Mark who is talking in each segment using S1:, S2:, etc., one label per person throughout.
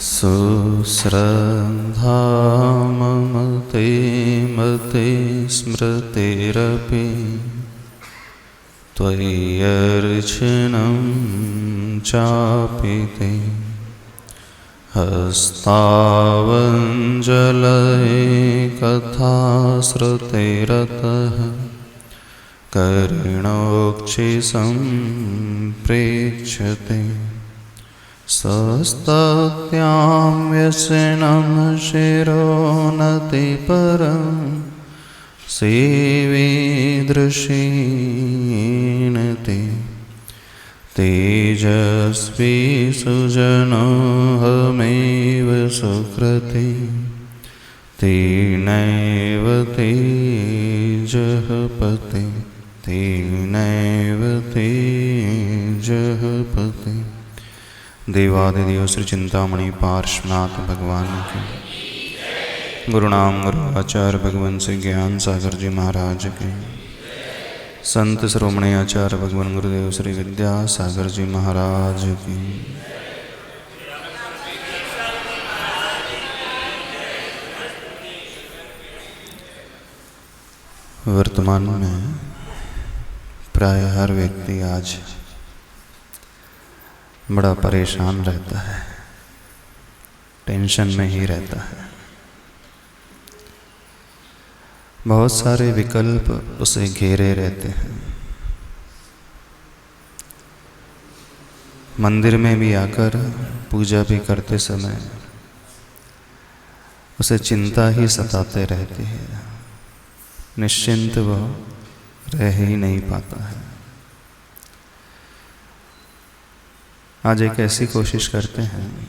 S1: सुश्रद्धा मम ते मते स्मृतिरपि त्वय्यर्चनं चापि ते हस्तावञ्जलये कथाश्रुतिरतः कर्णोक्षिसम्प्रेक्ष्यते सस्तत्यां व्यसनं शिरोनतिपरं सेवीदृशीन् ते तेजस्वी सुजनोऽहमेव सुकृति तेनैव तेजः पते तेनैव तेजः पते। देवादिदेव श्री चिंतामणि पार्श्वनाथ भगवान के गुरुनाम गुरु आचार्य भगवान श्री ज्ञान सागर जी महाराज के संत श्रोमणी आचार्य भगवान गुरुदेव श्री विद्या सागर जी महाराज की वर्तमान में प्राय हर व्यक्ति आज बड़ा परेशान रहता है, टेंशन में ही रहता है। बहुत सारे विकल्प उसे घेरे रहते हैं। मंदिर में भी आकर पूजा भी करते समय उसे चिंता ही सताते रहती है, निश्चिंत वह रह ही नहीं पाता है। आज एक ऐसी कोशिश करते हैं,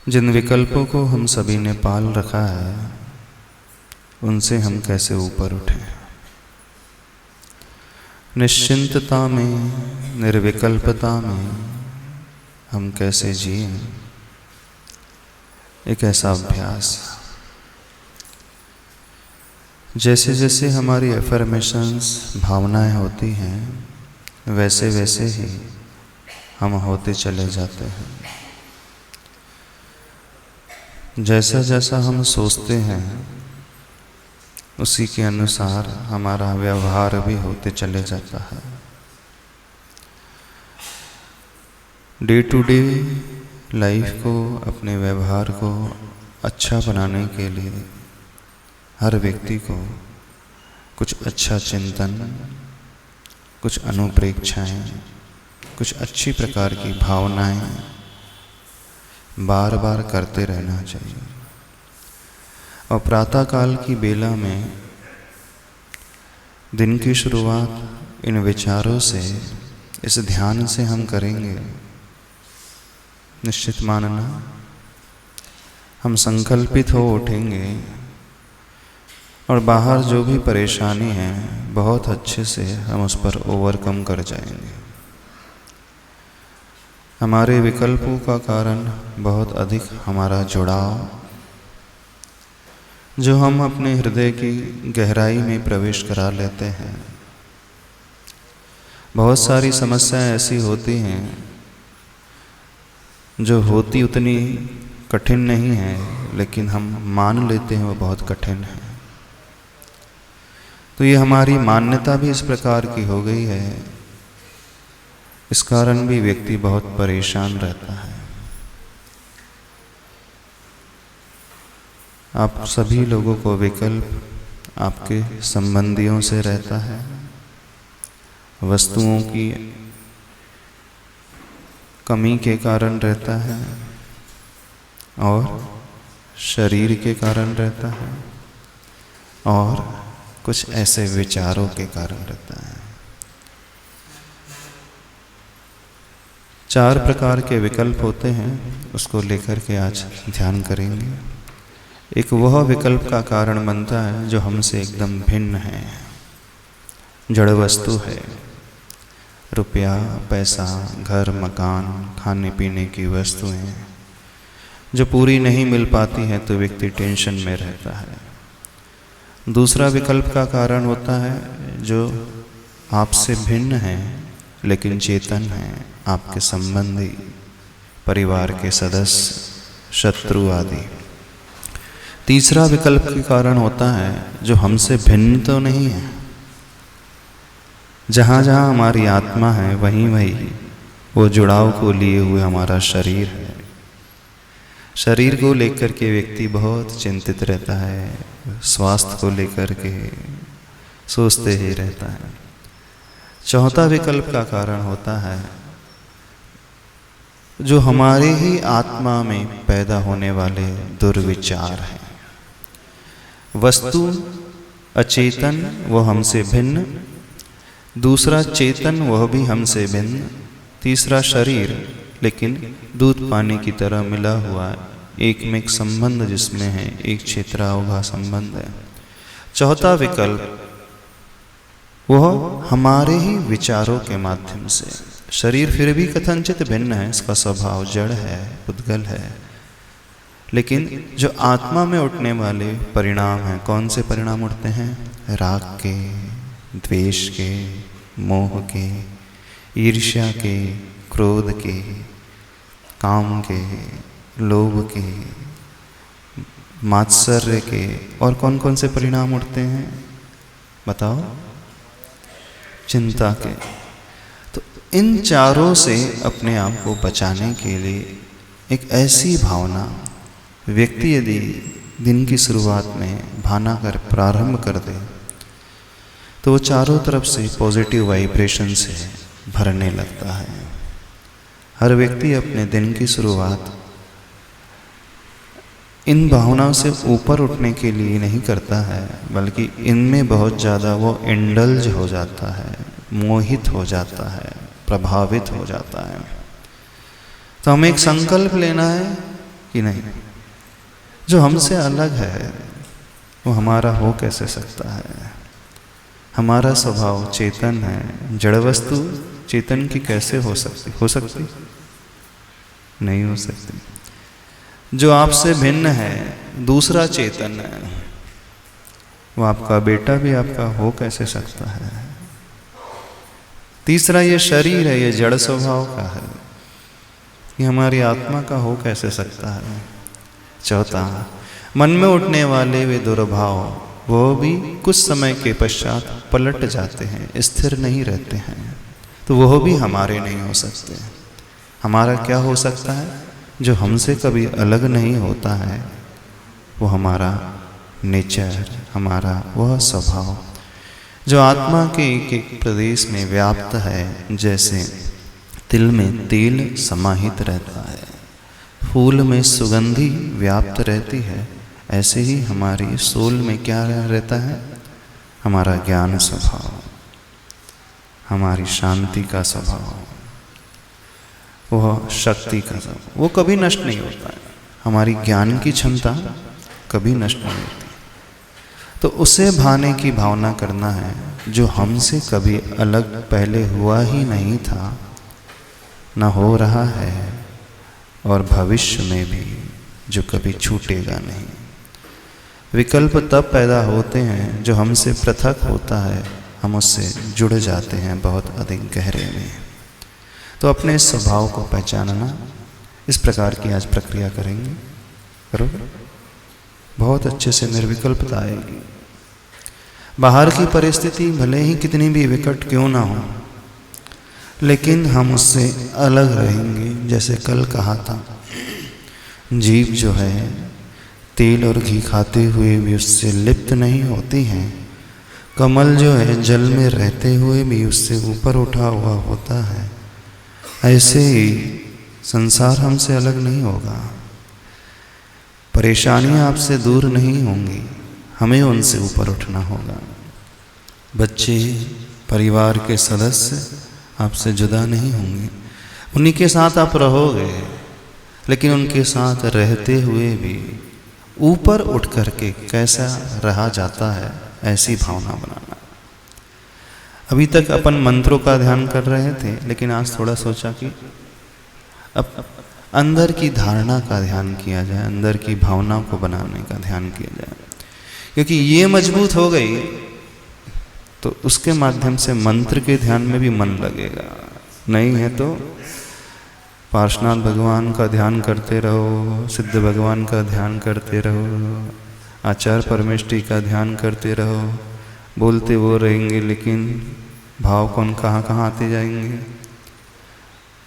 S1: जिन विकल्पों को हम सभी ने पाल रखा है उनसे हम कैसे ऊपर उठें, निश्चिंतता में निर्विकल्पता में हम कैसे जिएं। एक ऐसा अभ्यास, जैसे जैसे हमारी एफर्मेशंस भावनाएं होती हैं वैसे वैसे ही हम होते चले जाते हैं। जैसा जैसा हम सोचते हैं उसी के अनुसार हमारा व्यवहार भी होते चले जाता है। डे टू डे लाइफ को, अपने व्यवहार को अच्छा बनाने के लिए हर व्यक्ति को कुछ अच्छा चिंतन, कुछ अनुप्रेक्षाएं, कुछ अच्छी प्रकार की भावनाएं बार बार करते रहना चाहिए। और प्रातःकाल की बेला में दिन की शुरुआत इन विचारों से, इस ध्यान से हम करेंगे, निश्चित मानना हम संकल्पित हो उठेंगे और बाहर जो भी परेशानी है बहुत अच्छे से हम उस पर ओवरकम कर जाएंगे। हमारे विकल्पों का कारण बहुत अधिक हमारा जुड़ाव, जो हम अपने हृदय की गहराई में प्रवेश करा लेते हैं। बहुत सारी समस्याएं ऐसी होती हैं जो होती उतनी कठिन नहीं है, लेकिन हम मान लेते हैं वो बहुत कठिन है। तो ये हमारी मान्यता भी इस प्रकार की हो गई है, इस कारण भी व्यक्ति बहुत परेशान रहता है। आप सभी लोगों को विकल्प आपके संबंधियों से रहता है, वस्तुओं की कमी के कारण रहता है और शरीर के कारण रहता है और कुछ ऐसे विचारों के कारण रहता है। 4 प्रकार के विकल्प होते हैं, उसको लेकर के आज ध्यान करेंगे। एक वह विकल्प का कारण बनता है जो हमसे एकदम भिन्न है, जड़ वस्तु है, रुपया, पैसा, घर, मकान, खाने पीने की वस्तुएं जो पूरी नहीं मिल पाती हैं तो व्यक्ति टेंशन में रहता है। दूसरा विकल्प का कारण होता है जो आपसे भिन्न है लेकिन चेतन है, आपके संबंधी, परिवार के सदस्य, शत्रु आदि। तीसरा विकल्प के कारण होता है जो हमसे भिन्न तो नहीं है। जहाँ जहाँ हमारी आत्मा है वहीं वहीं वो जुड़ाव को लिए हुए हमारा शरीर है। शरीर को लेकर के व्यक्ति बहुत चिंतित रहता है, स्वास्थ्य को लेकर के सोचते ही रहता है। चौथा विकल्प का कारण होता है जो हमारे ही आत्मा में पैदा होने वाले दुर्विचार हैं। वस्तु अचेतन वो हमसे भिन्न, दूसरा चेतन वह भी हमसे भिन्न, तीसरा शरीर लेकिन दूध पानी की तरह मिला हुआ एक में एक संबंध जिसमें है एक क्षेत्रावघा संबंध है। चौथा विकल्प वह हमारे ही विचारों के माध्यम से। शरीर फिर भी कथनचित भिन्न है, इसका स्वभाव जड़ है, उद्गल है, लेकिन जो आत्मा में उठने वाले परिणाम हैं, कौन से परिणाम उठते हैं? राग के, द्वेष के, मोह के, ईर्ष्या के, क्रोध के, काम के, लोभ के, मात्सर्य के, और कौन कौन से परिणाम उठते हैं बताओ? चिंता के। तो इन चारों से अपने आप को बचाने के लिए एक ऐसी भावना व्यक्ति यदि दिन की शुरुआत में भाना कर प्रारंभ कर दे तो वो चारों तरफ से पॉजिटिव वाइब्रेशन से भरने लगता है। हर व्यक्ति अपने दिन की शुरुआत इन भावनाओं से ऊपर उठने के लिए नहीं करता है, बल्कि इनमें बहुत ज़्यादा वो इंडल्ज हो जाता है, मोहित हो जाता है, प्रभावित हो जाता है। तो हमें एक संकल्प लेना है कि नहीं, जो हमसे अलग है वो हमारा हो कैसे सकता है? हमारा स्वभाव चेतन है, जड़ वस्तु चेतन की कैसे हो सकती? नहीं हो सकती। जो आपसे भिन्न है, दूसरा चेतन है, वो आपका बेटा भी आपका हो कैसे सकता है? तीसरा ये शरीर है, ये जड़ स्वभाव का है, ये हमारी आत्मा का हो कैसे सकता है? चौथा, मन में उठने वाले वे दुर्भाव वो भी कुछ समय के पश्चात पलट जाते हैं, स्थिर नहीं रहते हैं, तो वह भी हमारे नहीं हो सकते। हमारा क्या हो सकता है? जो हमसे कभी अलग नहीं होता है वो हमारा नेचर, हमारा वह स्वभाव जो आत्मा के एक एक प्रदेश में व्याप्त है। जैसे तिल में तेल समाहित रहता है, फूल में सुगंधि व्याप्त रहती है, ऐसे ही हमारी सोल में क्या रहता है? हमारा ज्ञान स्वभाव, हमारी शांति का स्वभाव, वह शक्ति का स्वभाव, वो कभी नष्ट नहीं होता है। हमारी ज्ञान की क्षमता कभी नष्ट नहीं होती। तो उसे भाने की भावना करना है जो हमसे कभी अलग पहले हुआ ही नहीं था, न हो रहा है, और भविष्य में भी जो कभी छूटेगा नहीं। विकल्प तब पैदा होते हैं जो हमसे पृथक होता है, हम उससे जुड़ जाते हैं बहुत अधिक गहरे में। तो अपने स्वभाव को पहचानना, इस प्रकार की आज प्रक्रिया करेंगे। करोगे? बहुत अच्छे से निर्विकल्पता आएगी। बाहर की परिस्थिति भले ही कितनी भी विकट क्यों ना हो, लेकिन हम उससे अलग रहेंगे। जैसे कल कहा था, जीभ जो है तेल और घी खाते हुए भी उससे लिप्त नहीं होती है। कमल जो है जल में रहते हुए भी उससे ऊपर उठा हुआ होता है। ऐसे ही संसार हमसे अलग नहीं होगा, परेशानियां आपसे दूर नहीं होंगी, हमें उनसे ऊपर उठना होगा। बच्चे, परिवार के सदस्य आपसे जुदा नहीं होंगे, उन्हीं के साथ आप रहोगे, लेकिन उनके साथ रहते हुए भी ऊपर उठ करके कैसा रहा जाता है, ऐसी भावना बनाना। अभी तक अपन मंत्रों का ध्यान कर रहे थे, लेकिन आज थोड़ा सोचा कि अब अंदर की धारणा का ध्यान किया जाए, अंदर की भावना को बनाने का ध्यान किया जाए। क्योंकि ये मजबूत हो गई तो उसके माध्यम से मंत्र के ध्यान में भी मन लगेगा, नहीं है तो पार्श्वनाथ भगवान का ध्यान करते रहो, सिद्ध भगवान का ध्यान करते रहो, आचार्य परमेष्ठी का ध्यान करते रहो। बोलते वो रहेंगे लेकिन भाव कौन कहाँ कहाँ आते जाएंगे।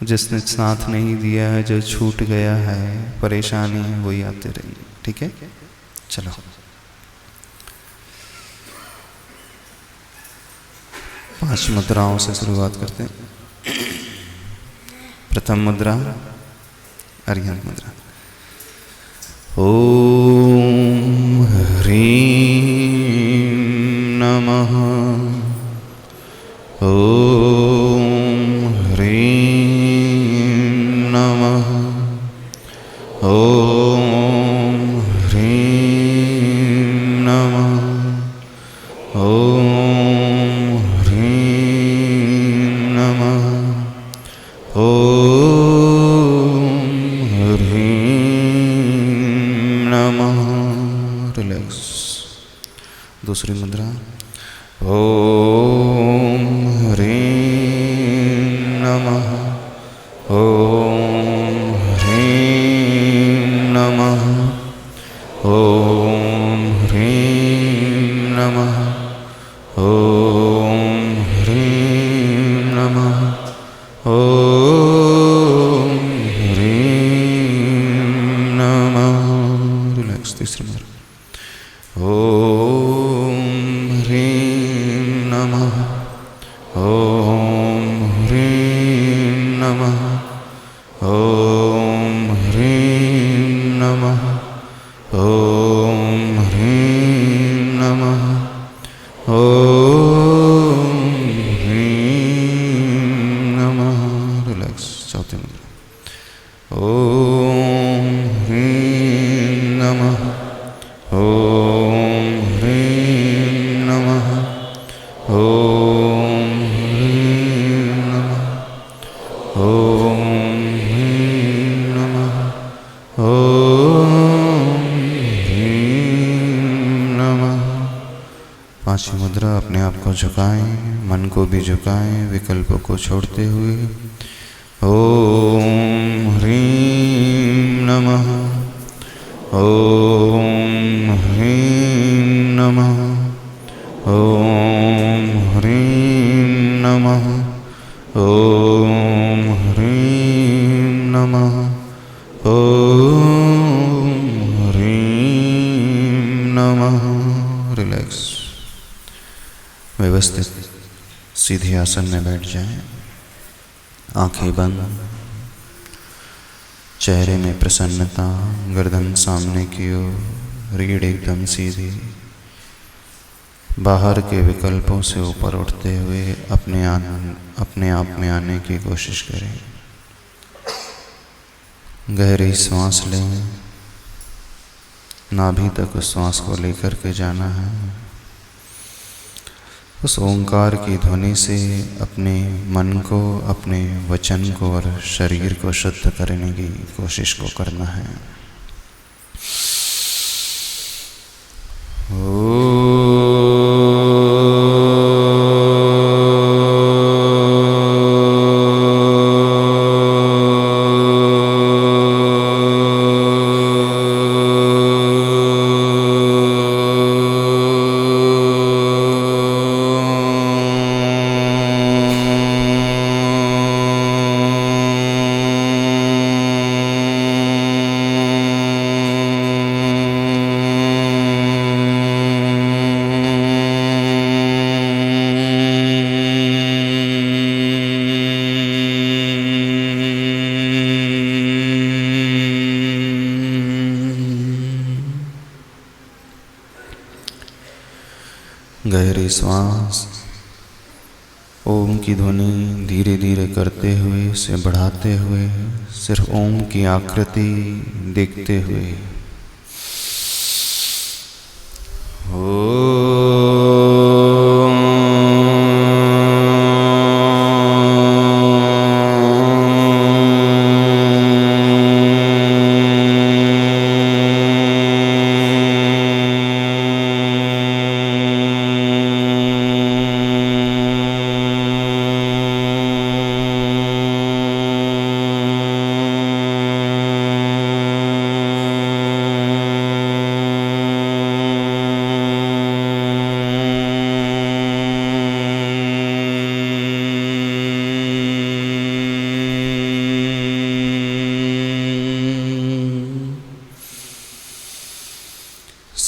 S1: जिसने साथ नहीं दिया है, जो छूट गया है, परेशानी है, वही आते रहेंगे। ठीक है, चलो। पांच मुद्राओं से शुरुआत करते हैं। प्रथम मुद्रा अर्घ्य मुद्रा। ओम ह्रीं नमः। ओम ह्रीं नमः। ओम ह्रीं नमः। ओम ह्रीं नमः। ओम ह्रीं नमः। रिलैक्स। दूसरी मुद्रा। ओम ह्रीं नमः। ओम ह्रीं नमः। ओम ह्रीं नमः। ओम ह्रीं नमः। ओम ह्रीं नमः। रिलैक्स। तीसरी मुद्रा। ओम ह्रीं नमः। ओम ह्रीं नमः। ओम ह्रीं नमः। ओम ह्रीं नमः। ओम ह्रीं नमः। रिलैक्स। चौथी मुद्रा। ओम ह्रीं नमः। ओम ह्रीं नमः। ओम ह्रीं नमः। ओम ह्रीं नमः। ओम ह्रीं नमः। पांचवी मुद्रा। अपने आप को झुकाएं, मन को भी झुकाएं, विकल्पों को छोड़ते हुए। ओम ह्रीं नमः। ओम ह्रीं नमः। ओम ह्रीं नमः। ओम ह्रीं नमः। ओम ह्रीं नमः। रिलैक्स। व्यवस्थित सीधे आसन में बैठ जाएं, आंखें बंद, चेहरे में प्रसन्नता, गर्दन सामने की ओर, रीढ़ एकदम सीधी। बाहर के विकल्पों से ऊपर उठते हुए अपने आप में आने की कोशिश करें। गहरी सांस लें, नाभि तक उस सांस को लेकर के जाना है। उस ओंकार की ध्वनि से अपने मन को, अपने वचन को और शरीर को शुद्ध करने की कोशिश को करना है। गहरी सांस, ओम की ध्वनि धीरे धीरे करते हुए, इसे बढ़ाते हुए, सिर्फ ओम की आकृति देखते हुए।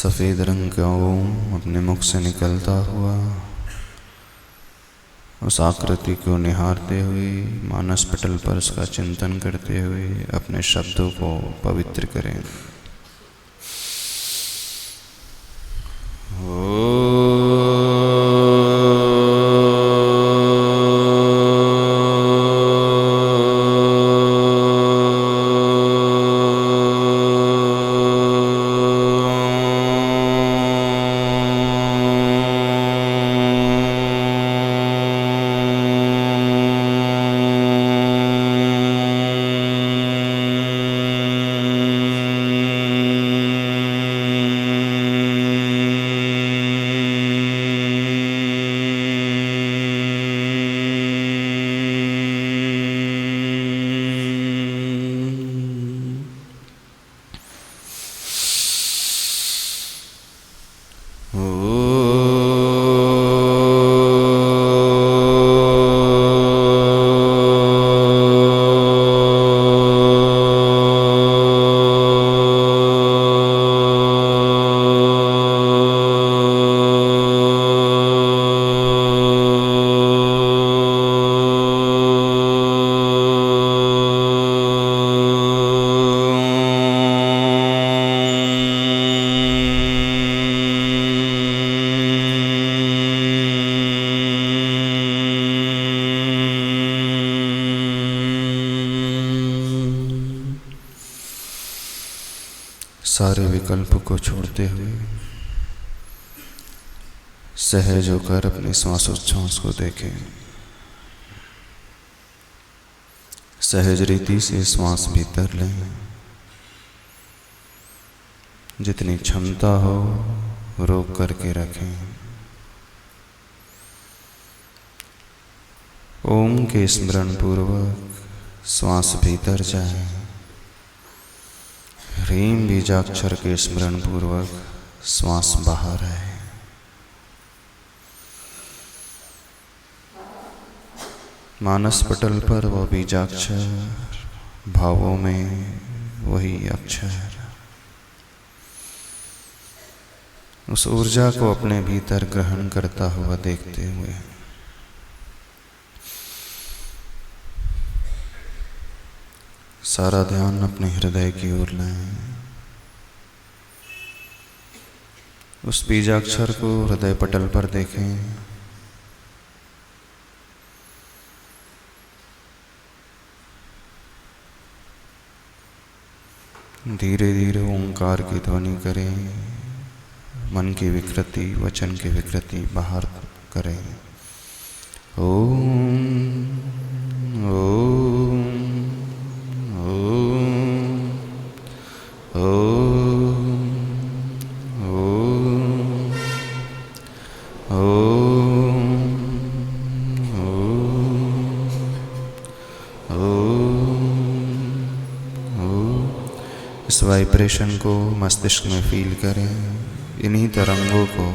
S1: सफ़ेद रंग का ओम अपने मुख से निकलता हुआ उस आकृति को निहारते हुए मानस पटल पर उसका चिंतन करते हुए अपने शब्दों को पवित्र करें। सारे विकल्प को छोड़ते हुए सहज होकर अपनी श्वासोच्छ्वास को देखें। सहज रीति से श्वास भीतर लें, जितनी क्षमता हो रोक करके रखें। ओम के स्मरण पूर्वक श्वास भीतर जाए। ह्रीम बीजाक्षर के स्मरण पूर्वक श्वास बाहर आए। मानस पटल पर वह बीजाक्षर, भावों में वही अक्षर, उस ऊर्जा को अपने भीतर ग्रहण करता हुआ देखते हुए सारा ध्यान अपने हृदय की ओर लाएं। उस बीजाक्षर को हृदय पटल पर देखें। धीरे धीरे ओंकार की ध्वनि करें। मन की विकृति, वचन की विकृति बाहर करें। ओम ओम इस वाइब्रेशन को मस्तिष्क में फील करें। इन्हीं तरंगों को,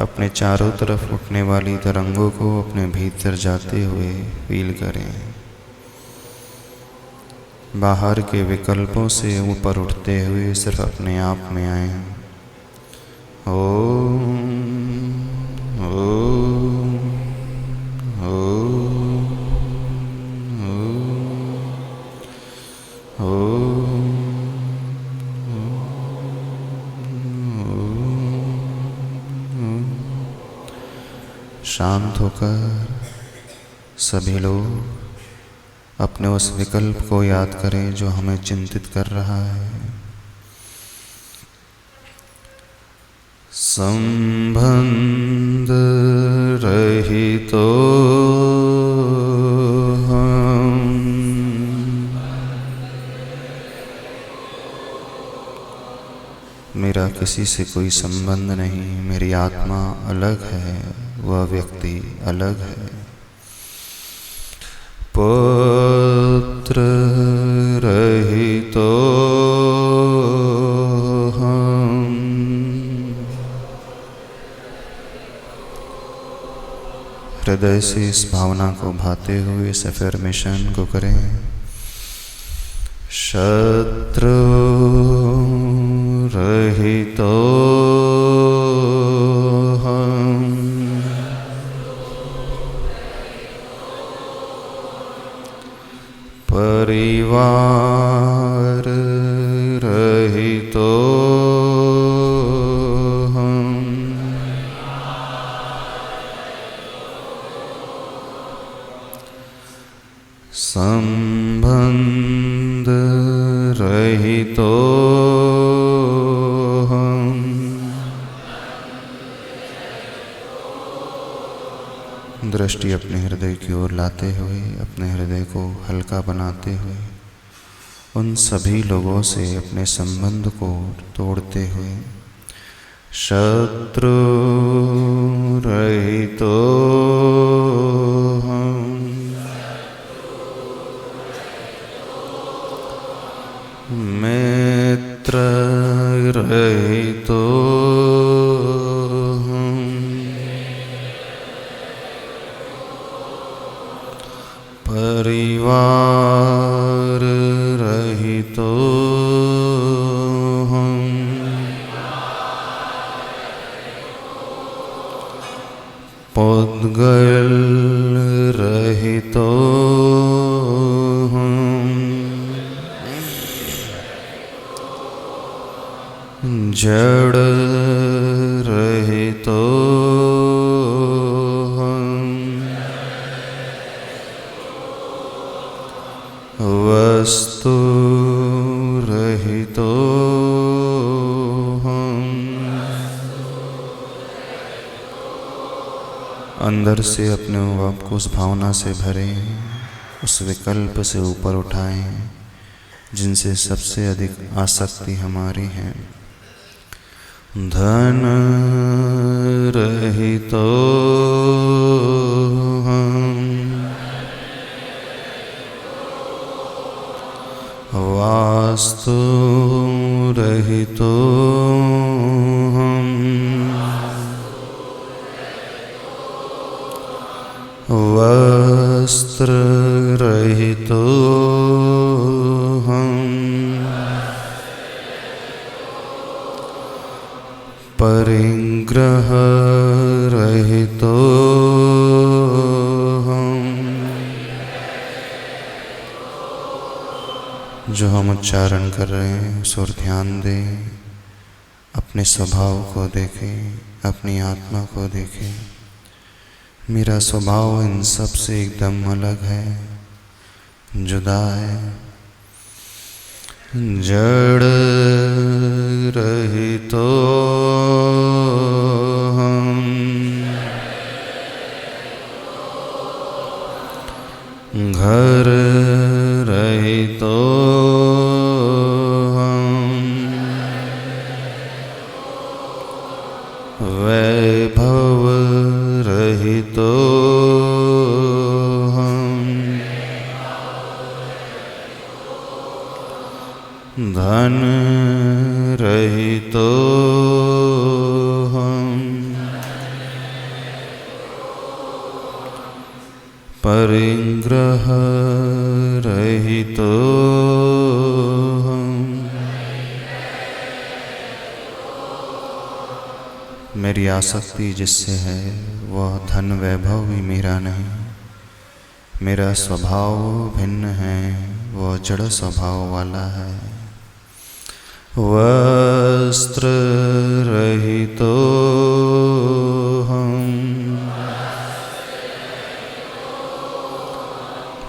S1: अपने चारों तरफ उठने वाली तरंगों को अपने भीतर जाते हुए फील करें। बाहर के विकल्पों से ऊपर उठते हुए सिर्फ अपने आप में आए। ओम ओम ओम ओम। शांत होकर सभी लोग अपने उस विकल्प को याद करें जो हमें चिंतित कर रहा है। संबंध रहितो हम, मेरा किसी से कोई संबंध नहीं, मेरी आत्मा अलग है, वह व्यक्ति अलग है। पुत्र रहितो हम, हृदय से इस भावना को भाते हुए इस अफर्मेशन को करें। शत्रु रहितो हम, परिवार रहितो हम, संबंध रहितो हम, दृष्टि अपने हृदय की ओर लाते हुए, अपने हृदय को हल्का बनाते हुए, उन सभी लोगों से अपने संबंध को तोड़ते हुए, शत्रु रहितो हम, मित्र रहितो हम, परिवार रहितो हम, पुद्गल रहितो हम, जड़ रहितो हम, वस्तु रहितो हम, अंदर से अपने आप को उस भावना से भरें, उस विकल्प से ऊपर उठाएं जिनसे सबसे अधिक आसक्ति हमारी है। धन रहितो हम, वास्तु रहितो हम, वस्त्र रहितो हम, परिग्रह रहितो हम, जो हम उच्चारण कर रहे हैं उस ओर ध्यान दें, अपने स्वभाव को देखें, अपनी आत्मा को देखें। मेरा स्वभाव इन सब से एकदम अलग है, जुदा है। जड़ रहितो हम, घर रहितो हम, वैभव रहितो हम, धन रहितो हम, परिग्रह रहितो हम। मेरी आसक्ति जिससे है वह धन वैभव भी मेरा नहीं, मेरा स्वभाव भिन्न है, वह जड़ स्वभाव वाला है। वस्त्र रहितो हम,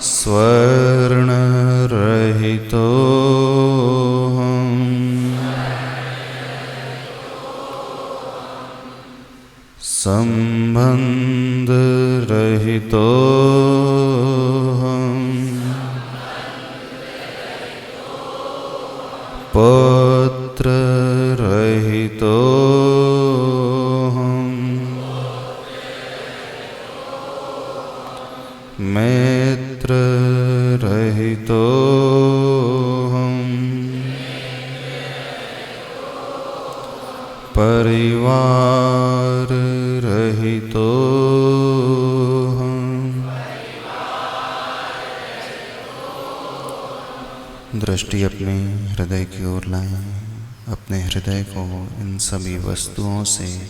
S1: स्वर्ण रहितो हम, संबंध रहितो हम, पुत्र रहितो हम, मित्र रहितो हम, परिवार रहितो हम। दृष्टि अपने हृदय की ओर लाएं, अपने हृदय को इन सभी वस्तुओं से,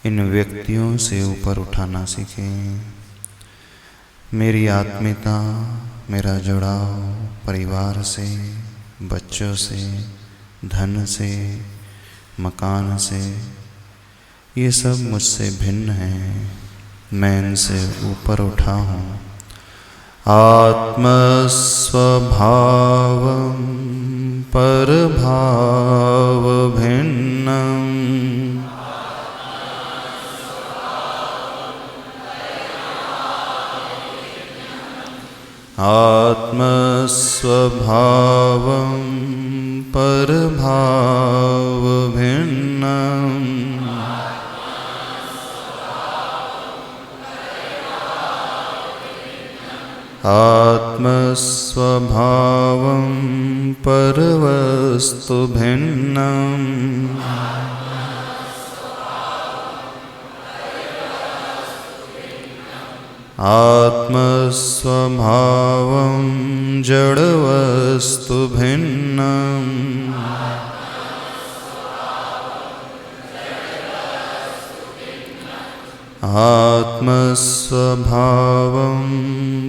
S1: इन व्यक्तियों से ऊपर उठाना सीखें। मेरी आत्मीयता, मेरा जुड़ाव परिवार से, बच्चों से, धन से, मकान से, ये सब मुझसे भिन्न हैं। मैं इनसे ऊपर उठा हूँ। आत्मस्वभावं परभाव भिन्नम् आत्मस्वभावं परभाव भिन्नम् आत्मस्वभावं परवस्तु भिन्नम् आत्मस्वभावं जड़वस्तु भिन्नम् आत्मस्वभावं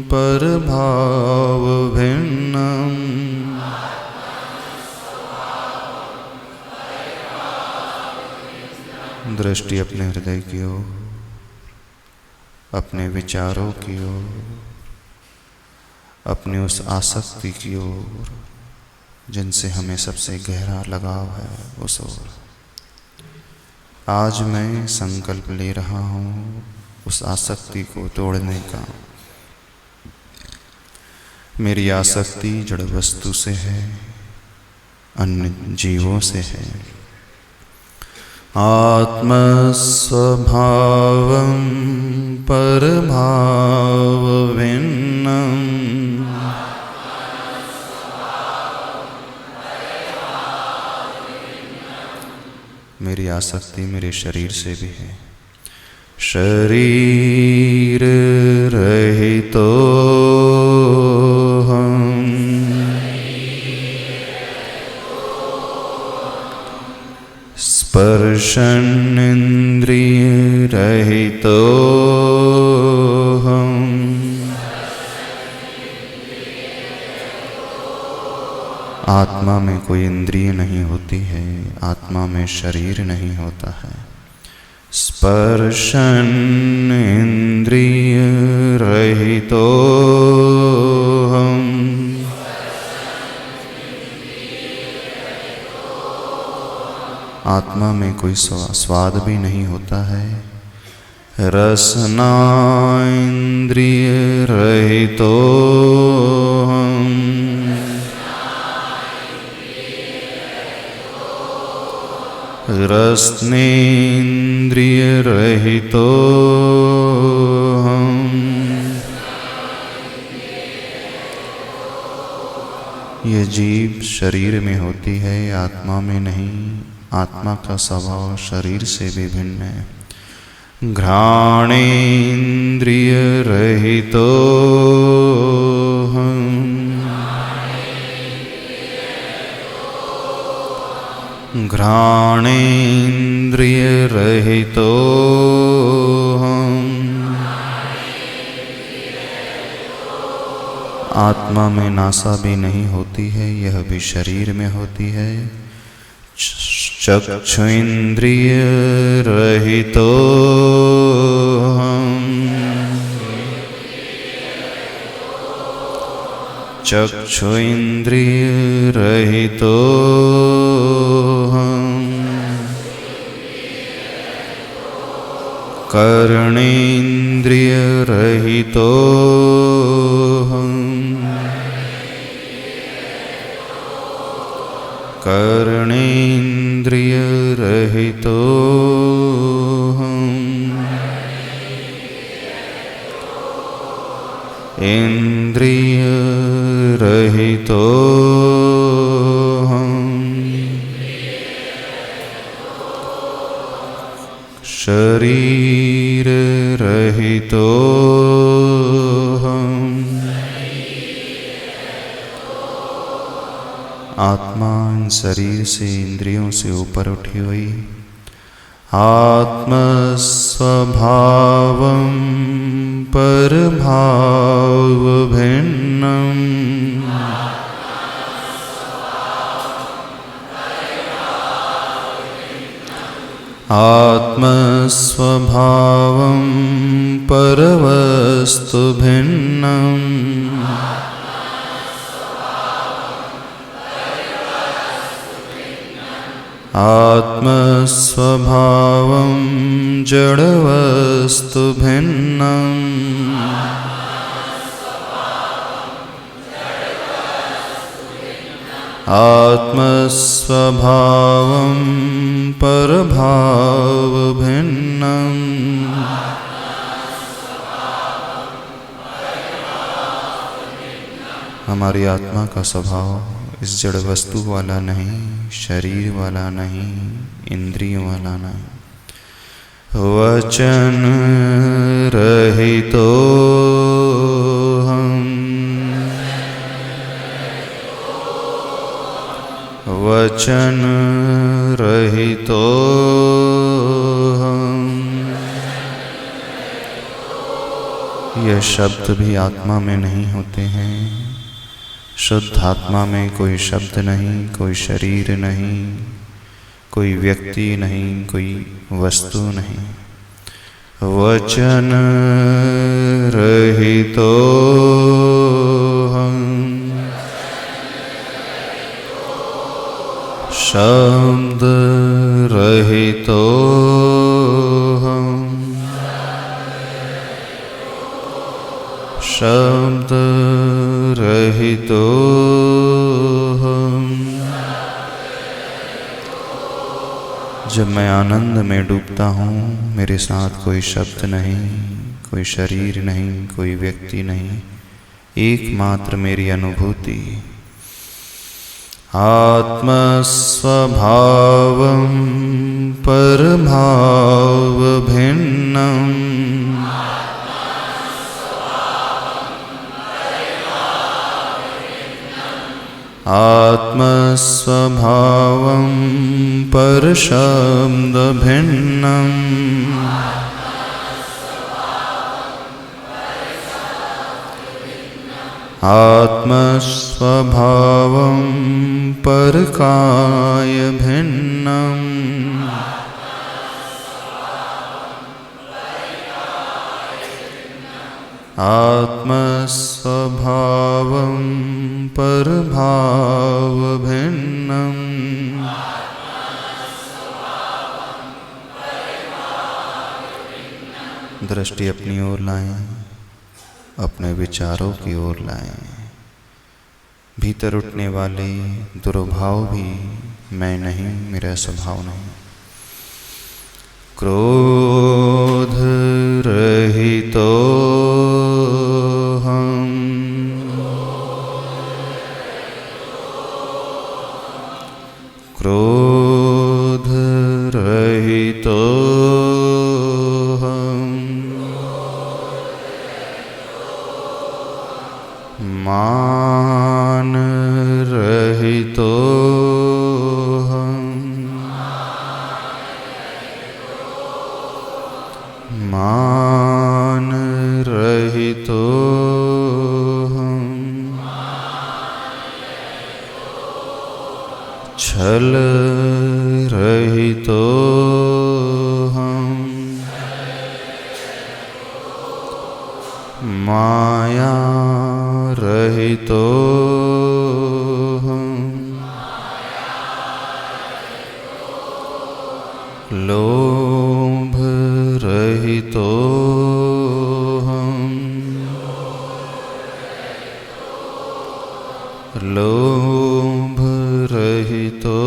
S1: परभाव भिन्नम् दृष्टि अपने हृदय की ओर, अपने विचारों की ओर, अपनी उस आसक्ति की ओर जिनसे हमें सबसे गहरा लगाव है, उस ओर। आज मैं संकल्प ले रहा हूँ उस आसक्ति को तोड़ने का। मेरी आसक्ति जड़ वस्तु से है, अन्य जीवों से है। आत्मस्वभावं परभाव भिन्नम् मेरी आसक्ति मेरे शरीर से भी है। शरीर रहितो हम स्पर्शन इंद्रिय रहितो हम आत्मा में कोई इंद्रिय नहीं होती है, आत्मा में शरीर नहीं होता है। स्पर्शन इंद्रिय रहितो हम आत्मा में कोई स्वाद भी नहीं होता है। रसना इंद्रिय रहितो हम रसनेन्द्रिय रहितो हम ये जीव शरीर में होती है, आत्मा में नहीं। आत्मा का स्वभाव शरीर से भी भिन्न है। घ्राणेन्द्रिय रहितो हम घ्राणेन्द्रिय रहितो हम आत्मा में नासा भी नहीं होती है, यह भी शरीर में होती है। चक्षु इंद्रिय रहितो हम चक्षु इंद्रिय रहितो हम कर्णेन्द्रिय रहितो हम कर्णेन्द्रिय रहितो हम इंद्रिय रहितो हम शरीर रहितो हम आत्मा इन शरीर से इंद्रियों से ऊपर उठी हुई आत्मस्वभावं परभाव भिन्नम् आत्मस्वभावं परवस्तु भिन्नम् आत्मस्वभावं जडवस्तु भिन्नम् आत्मस्वभावं परभाव भिन्नम् हमारी आत्मा का स्वभाव इस जड़ वस्तु वाला नहीं, शरीर वाला नहीं, इंद्रियों वाला नहीं। वचन रहितो हम, वचन रहितो हम। यह शब्द भी आत्मा में नहीं होते हैं। शुद्ध आत्मा में कोई शब्द नहीं, कोई शरीर नहीं, कोई व्यक्ति नहीं, कोई वस्तु नहीं। वचन रहितो हम, शब्द रहितो हम, शब्द रहितो हम। जब मैं आनंद में डूबता हूँ, मेरे साथ कोई शब्द नहीं, कोई शरीर नहीं, कोई व्यक्ति नहीं, एकमात्र मेरी अनुभूति। आत्मस्वभावं परभाव भिन्नम् आत्मस्वभावं परशब्द भिन्नम् आत्मस्वभावं परकाय भिन्नम् आत्मस्वभावं परभाव भिन्नम्। दृष्टि अपनी ओर लाएं, अपने विचारों की ओर लाएं। भीतर उठने वाले दुर्भाव भी मैं नहीं, मेरा स्वभाव नहीं। क्रोध रहितो हम, क्रोध रहितो हम, मान रहितो हम, मान रहितो हम, छल रहितो हम, माया रहितो हम, लोभ रहितो हम, लोभ रहितो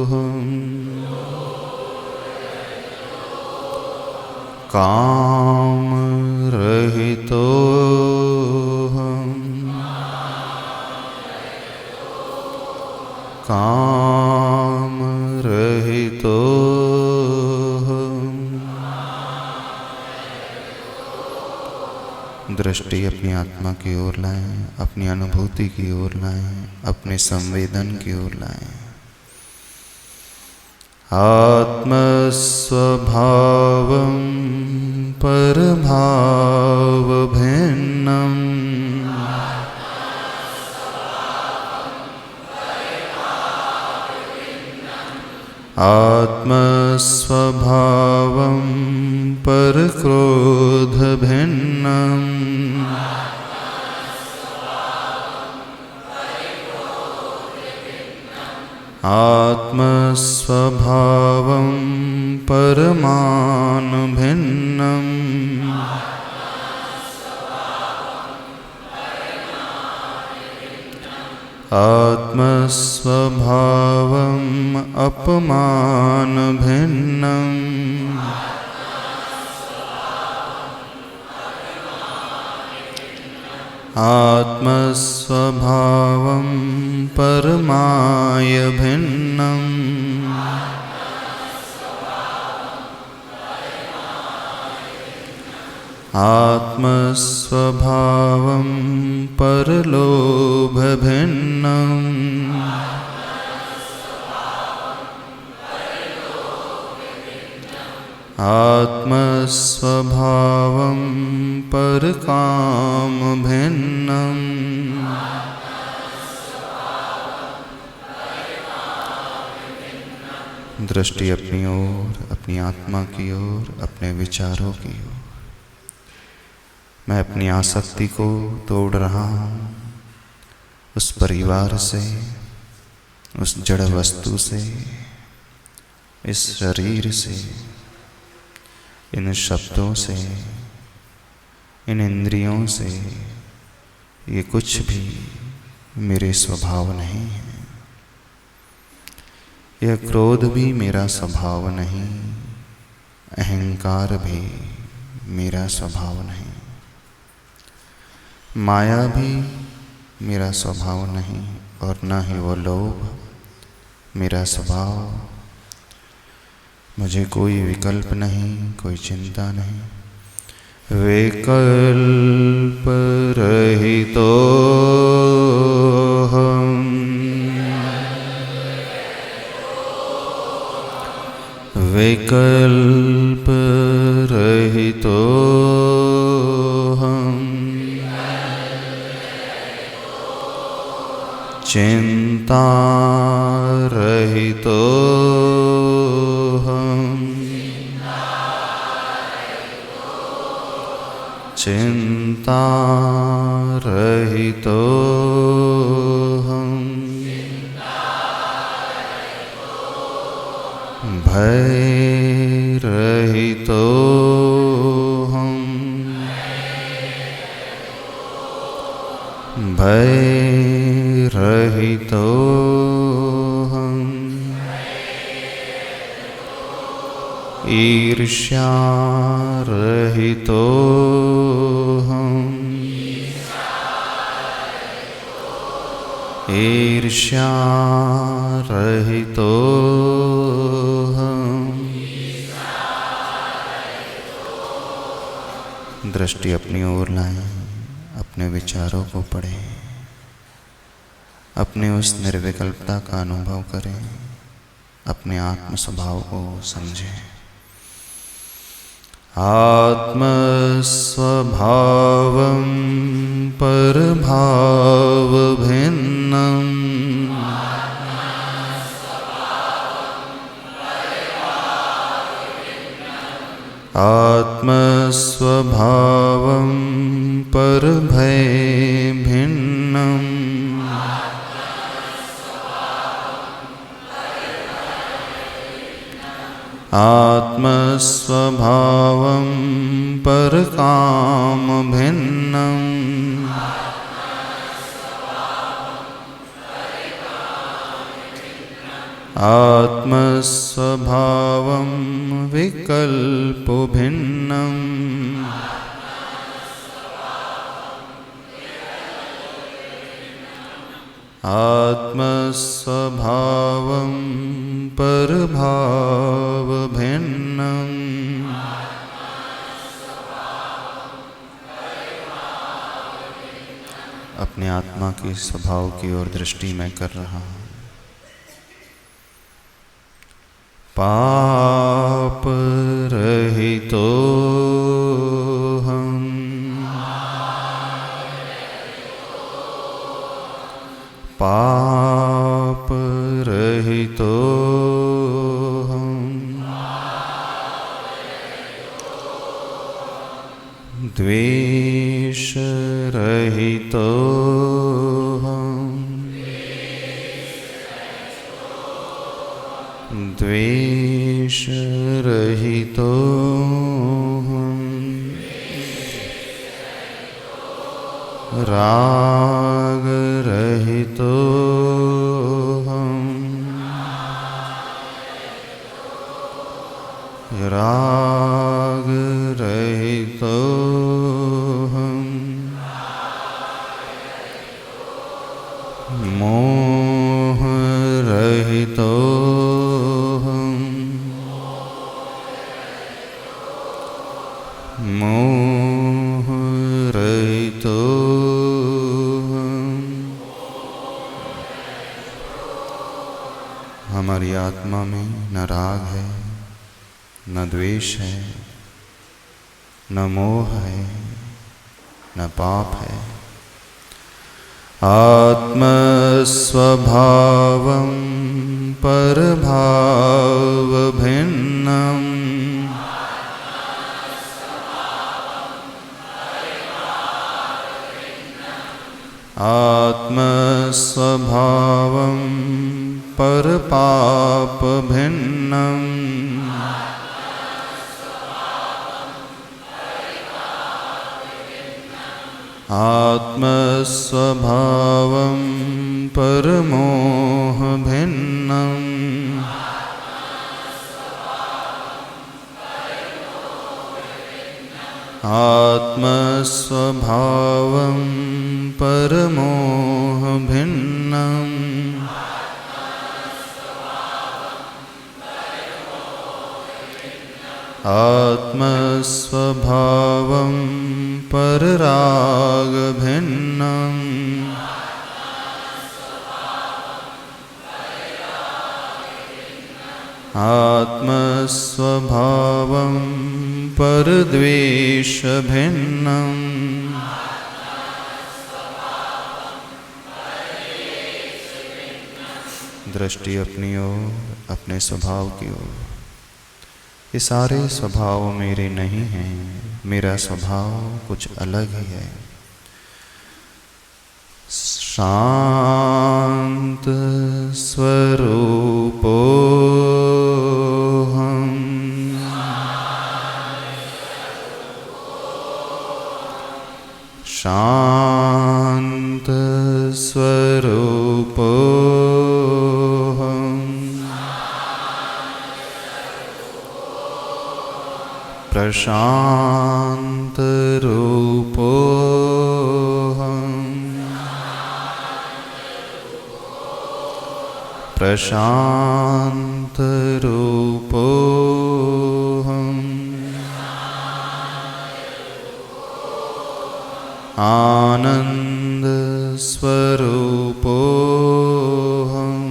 S1: हम, काम रहितो हम, काम रहितो हम। दृष्टि अपनी आत्मा की ओर लाएं, अपनी अनुभूति की ओर लाएं, अपने संवेदन की ओर लाएं। आत्मस्वभावं परभाव भिन्नम् आत्मस्वभावं परक्रोध भिन्नम् आत्मस्वभावं परमान भिन्नम् आत्मस्वभावं अपमान भिन्नम् आत्मस्वभावं परमाय भिन्नम् आत्मस्वभावं परलोभ भिन्नम् आत्मस्वभावं परकाम भिन्नम् दृष्टि अपनी ओर, अपनी आत्मा की ओर, अपने विचारों की ओर। मैं अपनी आसक्ति को तोड़ रहा हूँ, उस परिवार से, उस जड़ वस्तु से, इस शरीर से, इन शब्दों से, इन इंद्रियों से। ये कुछ भी मेरे स्वभाव नहीं है। यह क्रोध भी मेरा स्वभाव नहीं, अहंकार भी मेरा स्वभाव नहीं, माया भी मेरा स्वभाव नहीं, और न ही वो लोभ मेरा स्वभाव। मुझे कोई विकल्प नहीं, कोई चिंता नहीं। विकल्प रहितो हम, विकल्प रहितो हम, चिंता रहितो हम, चिंता रहितो हम, भय रहितो हम, भय रहितो हम, ईर्ष्या रहितो हम, ईर्ष्या रहितो हम। दृष्टि अपनी ओर लाएं, अपने विचारों को पढ़ें, अपने उस निर्विकल्पता का अनुभव करें, अपने आत्म स्वभाव को समझें। आत्मस्वभावं परभाव भिन्नम् आत्मस्वभावं परभय भिन्नम् आत्मस्वभावं परकाम भिन्नम् आत्मस्वभावं विकल्पो भिन्नम् आत्मस्वभावं परभाव भिन्नम् अपने आत्मा के स्वभाव की ओर दृष्टि मैं कर रहा हूँ। पाप रहितो हम, पाप रहितो हम, द्वेष रहितो हम, द्वेष रहितो हम, राग रहितो हम, राग रहितो हम, मोह रहितो हम, मोह रहितो हम। हमारी आत्मा में न राग है, न द्वेष है, न मोह है, न पाप है। आत्मस्वभावं परभावभिन्नम्, आत्मस्वभावं परपापभिन्नम्, आत्मस्वभावं परमोहभिन्नम्, आत्मस्वभावं परमोहभिन्नम्, आत्मस्वभावं पररागभिन्नम्, आत्मस्वभावं परद्वेषभिन्नम्। दृष्टि अपनी ओर, अपने स्वभाव की ओर। ये सारे स्वभाव मेरे नहीं हैं, मेरा स्वभाव कुछ अलग ही है। शांत स्वरूपो हम, शांत स्वरूपो हम, प्रशांत रूपो हम, प्रशांत रूपो हम, आनंद स्वरूपो हम,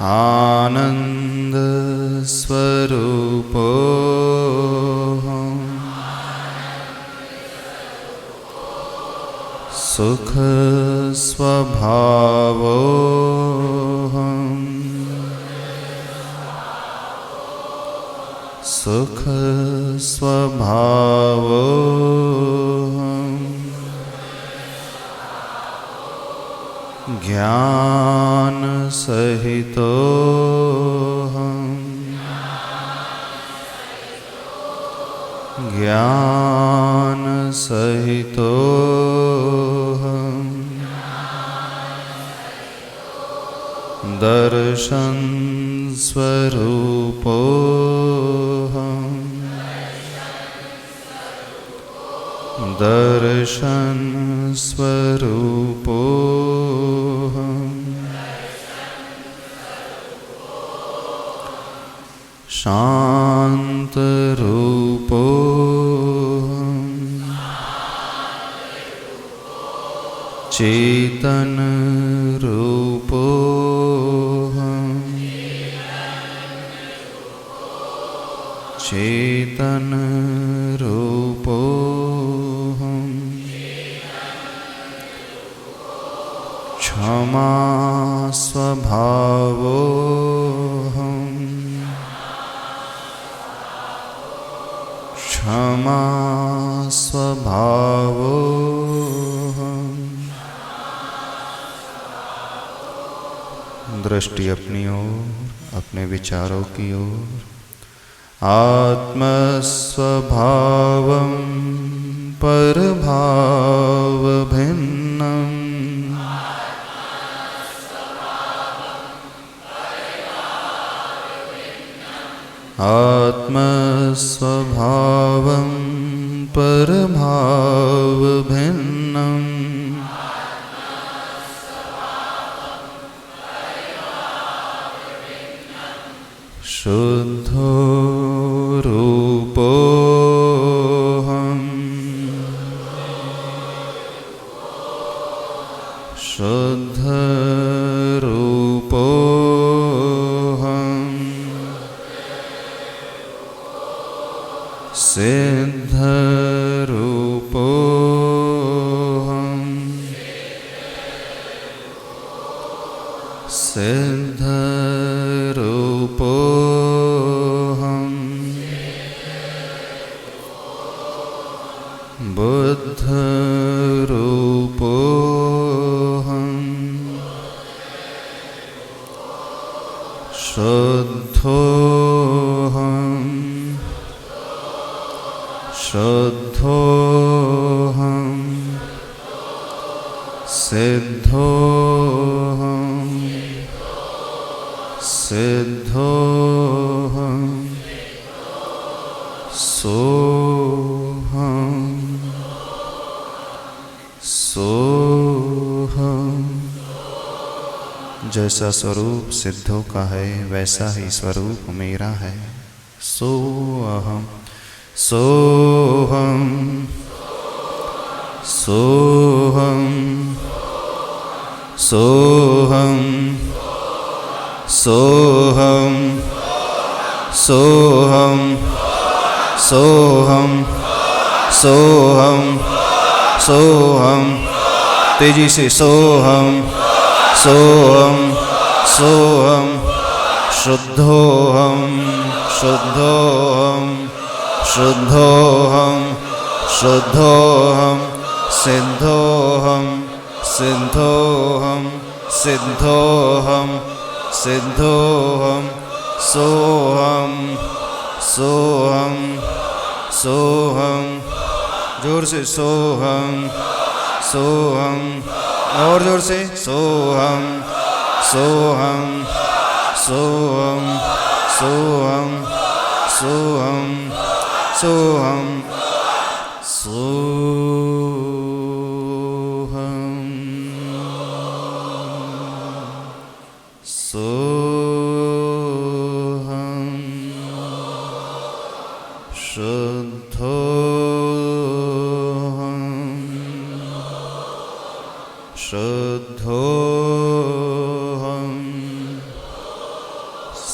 S1: आनंद स्वरूपो हम, सुख स्वभावो हम, सुख स्वभावो हम, ज्ञान सहितो हम, ज्ञान सहितो हम, दर्शन स्वरूपो हम, दर्शन स्वरूपो हम, शांत रूपो हम, चेतन रूपोऽहम् चेतन रूपोऽहम् क्षमा स्वभावोऽहम् क्षमा स्वभावोऽहम्। दृष्टि अपनी ओर, अपने विचारों की ओर। आत्मस्वभावं परभावभिन्नम् आत्मस्वभावं परभावभिन्नम् शुद्धो रूपोऽहम् शुद्ध रूपोऽहम् सिद्ध रूपोऽहम् सिद्ध रूपोऽहम् बुद्ध रूपोऽहम् शुद्धोऽहम् शुद्धोऽहम् सिद्धोऽहम् सिद्धोऽहम् सोऽहम् सोऽहम्। जैसा स्वरूप सिद्धों का है वैसा ही स्वरूप मेरा है। सोऽहम् सोऽहम् सोऽहम् सोऽहम् सोऽहम् सोऽहम् सोऽहम् सोऽहम् सोऽहम्। तेजी से सोऽहम् सोऽहम् सोऽहम् शुद्धोऽहम् शुद्धोऽहम् शुद्धोऽहम् शुद्धोऽहम् सिद्धोऽहम् सिद्धोऽहम् सिद्धोऽहम् सिद्धोऽहम् सोऽहम् सोऽहम् सोऽहम्। जोर से सोऽहम् सोऽहम् और जोर से सोऽहम् सोऽहम् सोऽहम् सोऽहम् सोऽहम् सोऽहम् सोऽहम् सोऽहम् शुद्धोऽहम् शुद्धोऽहम्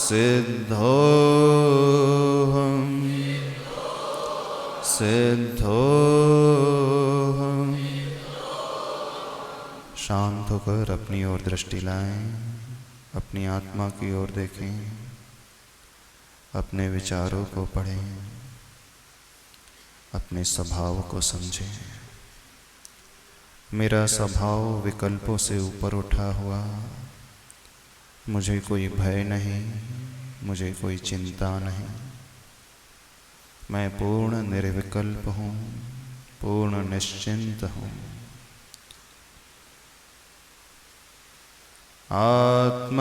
S1: सिद्धोऽहम् सिद्धोऽहम्। शांत होकर अपनी ओर दृष्टि लाएं, अपनी आत्मा की ओर देखें, अपने विचारों को पढ़ें, अपने स्वभाव को समझें। मेरा स्वभाव विकल्पों से ऊपर उठा हुआ, मुझे कोई भय नहीं, मुझे कोई चिंता नहीं। मैं पूर्ण निर्विकल्प हूँ, पूर्ण निश्चिंत हूँ। आत्मस्वभावं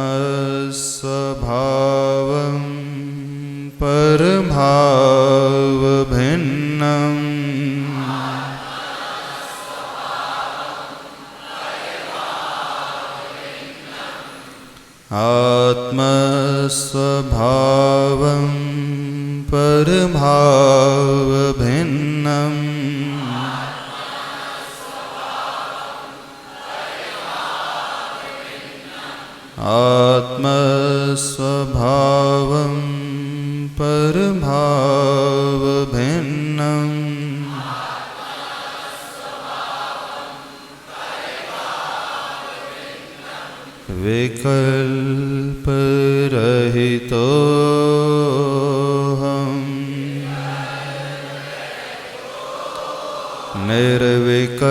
S1: परभावभिन्नम् आत्मस्वभावं परभावभिन्नम् आत्मस्वभावं परभावभिन्नं विकल्परहितोऽहं निर्विकल्पस्वरूपोऽहं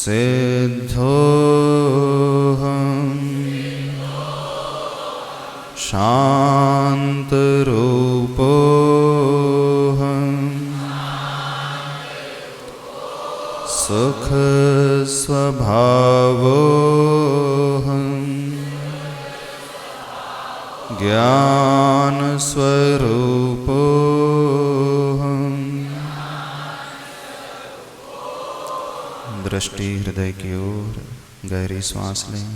S1: सिद्धोऽहं शान्तरूपोऽहं सुखस्वभावोऽहं ज्ञानस्वरूपोऽहं। दृष्टि हृदय की ओर, गहरी श्वास लें।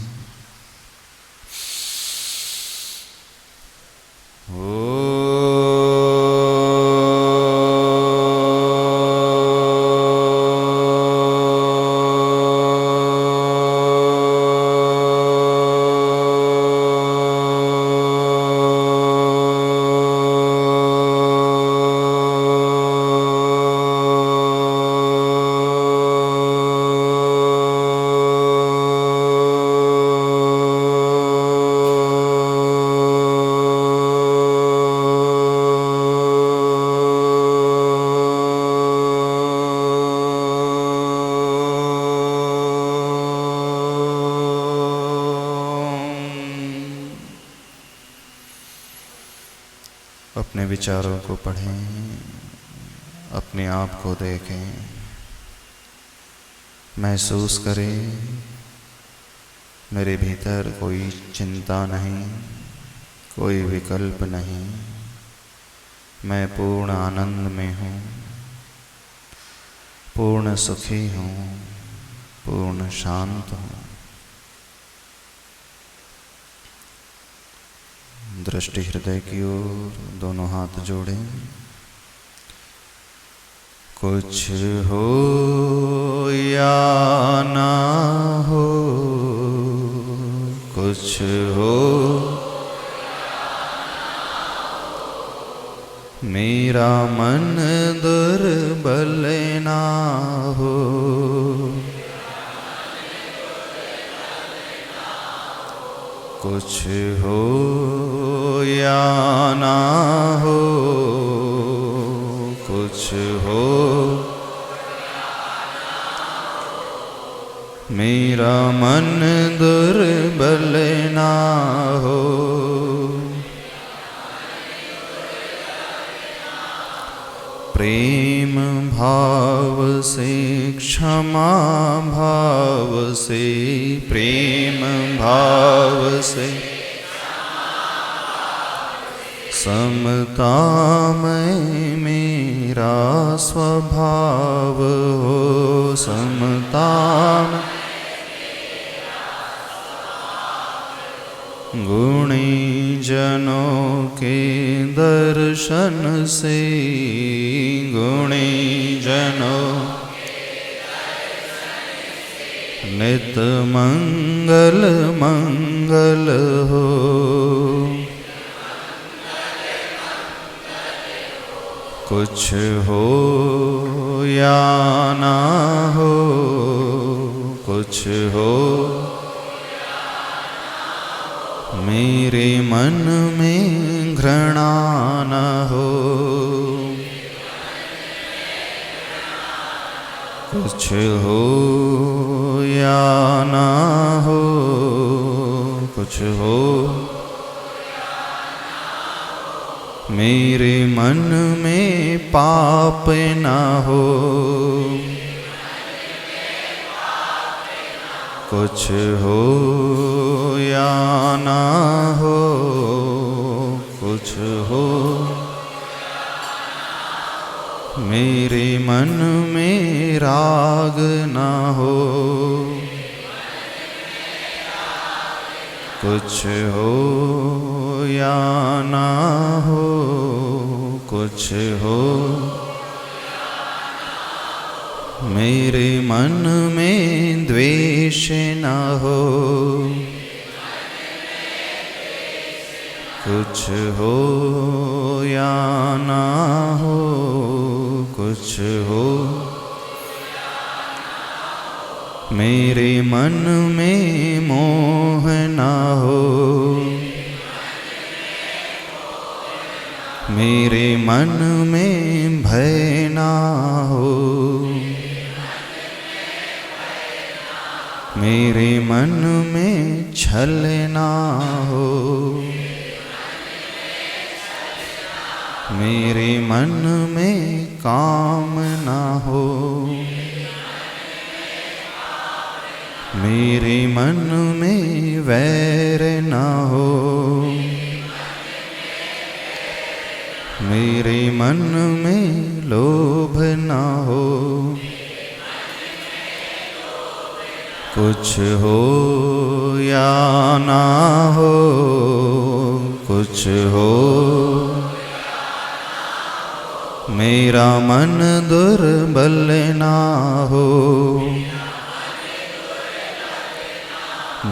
S1: अपने विचारों को पढ़ें, अपने आप को देखें, महसूस करें मेरे भीतर कोई चिंता नहीं, कोई विकल्प नहीं, मैं पूर्ण आनंद में हूँ, पूर्ण सुखी हूँ, पूर्ण शांत हूँ। दृष्टि हृदय की ओर, दोनों हाथ जोड़ें। कुछ हो या ना हो, कुछ हो मेरा मन दुर्बल ना हो, कुछ हो या ना हो, कुछ हो मेरा मन दुर्बल ना हो। प्रेम भाव से, क्षमा भाव से, प्रेम भाव से, समता में मेरा स्वभाव हो, समता में गुणी जनों के दर्शन से, गुणी जनों नित मंगल मंगल हो। कुछ हो या ना हो, कुछ हो मेरे मन में घृणा न हो, कुछ हो या ना हो, कुछ हो मेरे मन में पाप न हो, कुछ हो या ना हो, कुछ हो मेरे मन में राग न हो, कुछ हो या ना हो, कुछ कुछ हो मेरे मन में द्वेष न हो, कुछ हो या ना हो, कुछ हो मेरे मन में मोह ना हो, मेरे मन में भय ना हो, मेरे मन में छल ना हो, मेरे मन में काम ना हो, मेरे मन में वैर ना हो, मेरे मन में लोभ ना हो, कुछ हो या ना हो, कुछ हो मेरा मन दुर्बल ना हो,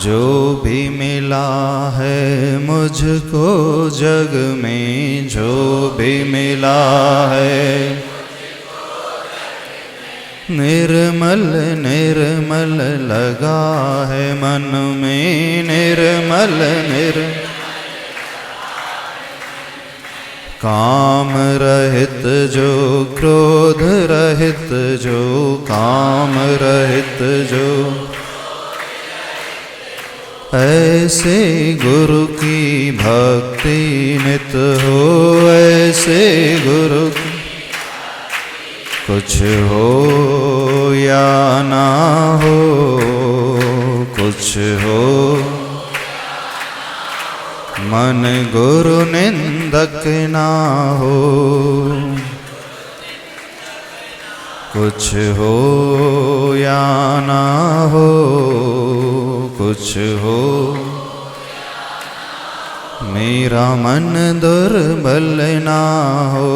S1: जो भी मिला है मुझको जग में, जो भी मिला है निर्मल निर्मल लगा है मन में, निर्मल काम रहित जो, क्रोध रहित जो, काम रहित जो, ऐसे गुरु की भक्ति नित हो, ऐसे गुरु की कुछ हो या ना हो, कुछ हो मन गुरु निंदक ना हो, कुछ हो या ना हो, कुछ हो मेरा मन दुर्बल ना हो,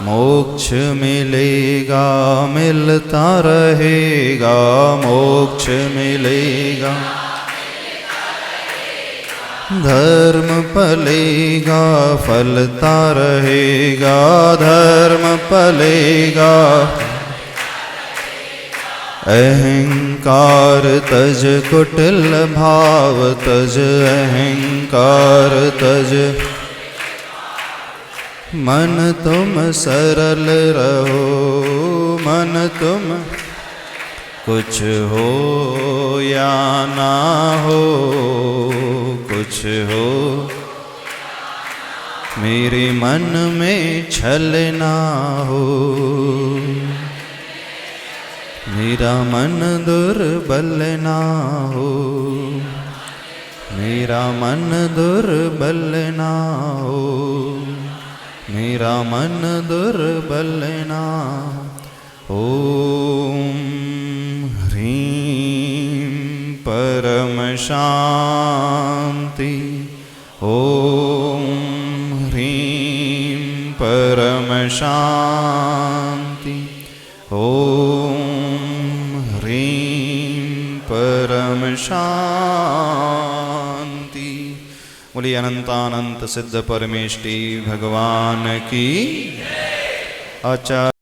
S1: मोक्ष मिलेगा मिलता रहेगा, मोक्ष मिलेगा धर्म पलेगा फलता रहेगा, धर्म पलेगा अहंकार तज कुटिल भाव तज, अहंकार तज मन तुम सरल रहो, मन तुम कुछ हो या ना हो, कुछ हो मेरे मन में छल ना हो, मेरा मन दुर्बल ना हो, मेरा मन दुर्बल ना हो, मेरा मन दुर्बल ना हो। ओम ह्रीं परम शांति, ओम ह्रीं परम शांति, ओम ह्रीं परम शांति। बोलिए अनंतानंत सिद्ध परमेष्टि भगवान की। आचार्य